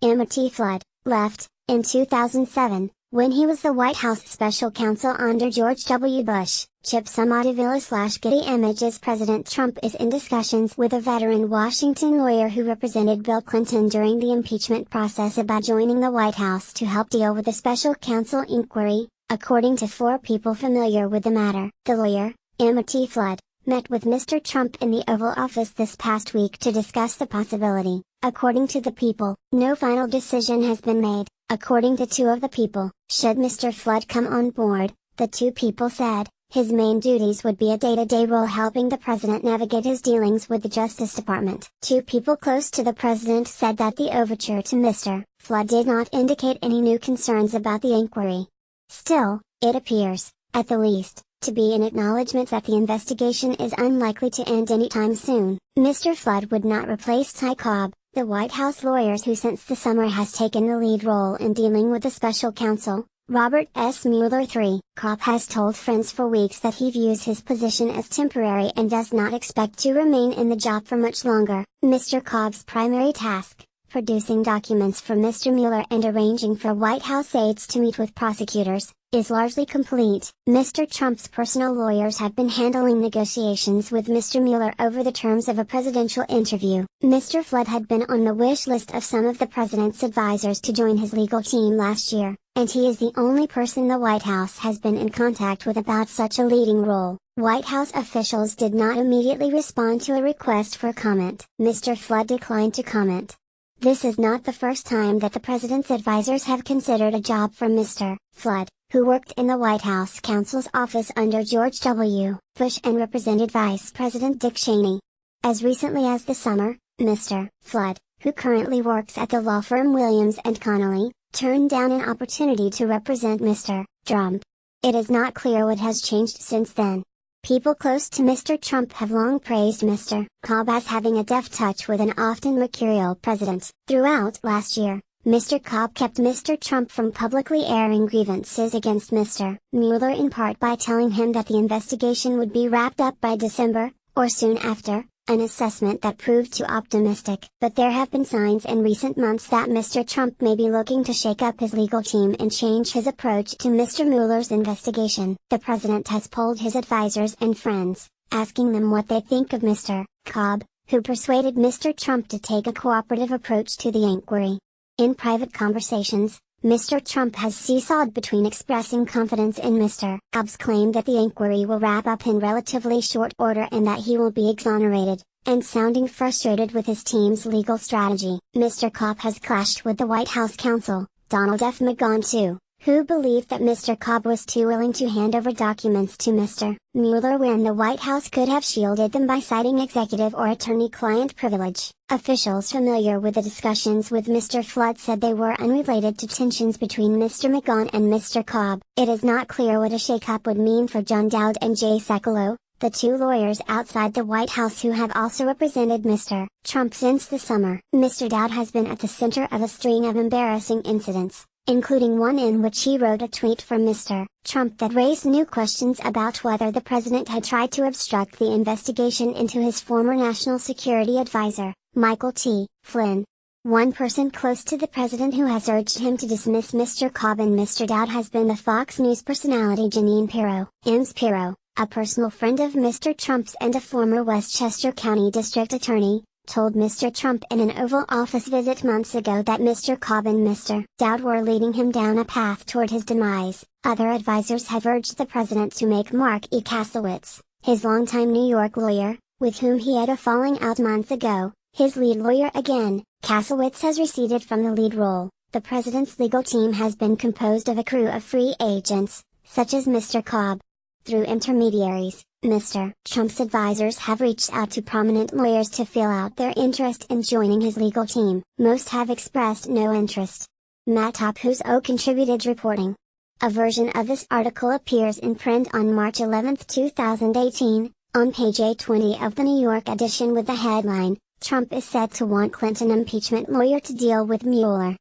Emmet T. left, in 2007, when he was the White House special counsel under George W. Bush. Chip Getty Images. President Trump is in discussions with a veteran Washington lawyer who represented Bill Clinton during the impeachment process about joining the White House to help deal with the special counsel inquiry, according to 4 people familiar with the matter. The lawyer, Emmet T. met with Mr. Trump in the Oval Office this past week to discuss the possibility. According to the people, no final decision has been made. According to 2 of the people, should Mr. Flood come on board, the 2 people said, his main duties would be a day-to-day role helping the president navigate his dealings with the Justice Department. 2 people close to the president said that the overture to Mr. Flood did not indicate any new concerns about the inquiry. Still, it appears, at the least, to be an acknowledgement that the investigation is unlikely to end anytime soon. Mr. Flood would not replace Ty Cobb, the White House lawyer who since the summer has taken the lead role in dealing with the special counsel, Robert S. Mueller III. Cobb has told friends for weeks that he views his position as temporary and does not expect to remain in the job for much longer. Mr. Cobb's primary task, producing documents for Mr. Mueller and arranging for White House aides to meet with prosecutors, is largely complete. Mr. Trump's personal lawyers have been handling negotiations with Mr. Mueller over the terms of a presidential interview. Mr. Flood had been on the wish list of some of the president's advisors to join his legal team last year, and he is the only person the White House has been in contact with about such a leading role. White House officials did not immediately respond to a request for comment. Mr. Flood declined to comment. This is not the first time that the president's advisors have considered a job for Mr. Flood, who worked in the White House counsel's office under George W. Bush and represented Vice President Dick Cheney. As recently as the summer, Mr. Flood, who currently works at the law firm Williams & Connolly, turned down an opportunity to represent Mr. Trump. It is not clear what has changed since then. People close to Mr. Trump have long praised Mr. Cobb as having a deft touch with an often mercurial president. Throughout last year, Mr. Cobb kept Mr. Trump from publicly airing grievances against Mr. Mueller in part by telling him that the investigation would be wrapped up by December, or soon after, an assessment that proved too optimistic. But there have been signs in recent months that Mr. Trump may be looking to shake up his legal team and change his approach to Mr. Mueller's investigation. The president has polled his advisors and friends, asking them what they think of Mr. Cobb, who persuaded Mr. Trump to take a cooperative approach to the inquiry. In private conversations, Mr. Trump has seesawed between expressing confidence in Mr. Cobb's claim that the inquiry will wrap up in relatively short order and that he will be exonerated, and sounding frustrated with his team's legal strategy. Mr. Cobb has clashed with the White House counsel, Donald F. McGahn too, who believed that Mr. Cobb was too willing to hand over documents to Mr. Mueller when the White House could have shielded them by citing executive or attorney-client privilege. Officials familiar with the discussions with Mr. Flood said they were unrelated to tensions between Mr. McGahn and Mr. Cobb. It is not clear what a shakeup would mean for John Dowd and Jay Sekulow, the 2 lawyers outside the White House who have also represented Mr. Trump since the summer. Mr. Dowd has been at the center of a string of embarrassing incidents, including one in which he wrote a tweet from Mr. Trump that raised new questions about whether the president had tried to obstruct the investigation into his former national security advisor, Michael T. Flynn. One person close to the president who has urged him to dismiss Mr. Cobb and Mr. Dowd has been the Fox News personality Jeanine Pirro. Ms. Pirro, a personal friend of Mr. Trump's and a former Westchester County District Attorney, told Mr. Trump in an Oval Office visit months ago that Mr. Cobb and Mr. Dowd were leading him down a path toward his demise. Other advisors have urged the president to make Mark E. Kasowitz, his longtime New York lawyer, with whom he had a falling out months ago, his lead lawyer again. Kasowitz has receded from the lead role. The president's legal team has been composed of a crew of free agents, such as Mr. Cobb. Through intermediaries, Mr. Trump's advisors have reached out to prominent lawyers to feel out their interest in joining his legal team. Most have expressed no interest. Matt Top contributed reporting. A version of this article appears in print on March 11, 2018, on page A20 of the New York edition with the headline, Trump is said to want Clinton impeachment lawyer to deal with Mueller.